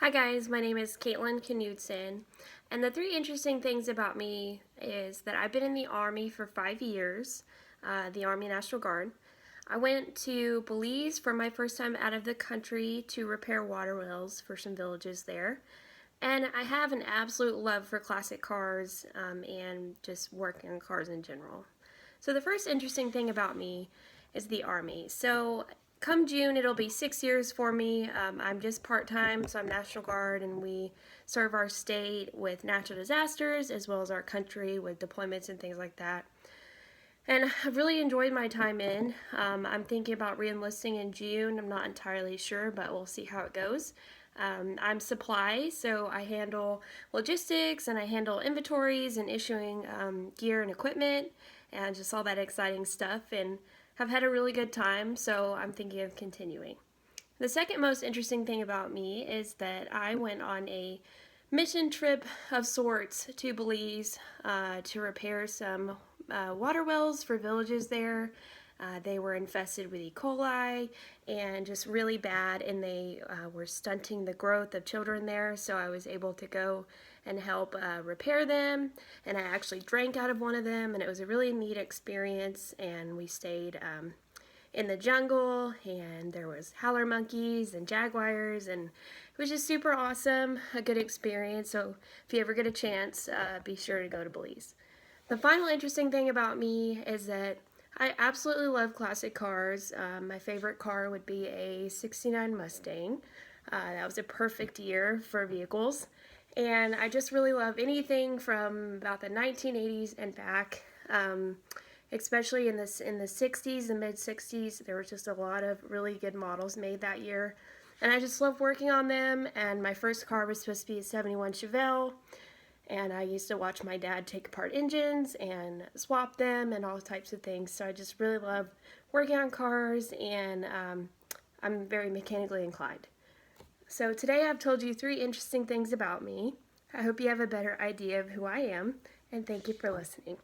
Hi guys, my name is Caitlin Knudsen, and the three interesting things about me is that I've been in the Army for 5 years, the Army National Guard. I went to Belize for my first time out of the country to repair water wells for some villages there. And I have an absolute love for classic cars and just working on cars in general. So the first interesting thing about me is the Army. So come June, it'll be 6 years for me. I'm just part-time, so I'm National Guard, and we serve our state with natural disasters as well as our country with deployments and things like that. And I've really enjoyed my time in. I'm thinking about re-enlisting in June. I'm not entirely sure, but we'll see how it goes. I'm supply, so I handle logistics and I handle inventories and issuing gear and equipment and just all that exciting stuff, and have had a really good time, so I'm thinking of continuing. The second most interesting thing about me is that I went on a mission trip of sorts to Belize to repair some water wells for villages there. They were infested with E. coli and just really bad, and they were stunting the growth of children there, so I was able to go and help repair them, and I actually drank out of one of them, and it was a really neat experience. And we stayed in the jungle, and there was howler monkeys and jaguars, and it was just super awesome, a good experience. So if you ever get a chance, be sure to go to Belize. The final interesting thing about me is that I absolutely love classic cars. My favorite car would be a '69 Mustang. That was a perfect year for vehicles. And I just really love anything from about the 1980s and back. Especially in the 60s, the mid 60s, there was just a lot of really good models made that year. And I just love working on them. And my first car was supposed to be a '71 Chevelle. And I used to watch my dad take apart engines and swap them and all types of things. So I just really love working on cars, and I'm very mechanically inclined. So today I've told you three interesting things about me. I hope you have a better idea of who I am, and thank you for listening.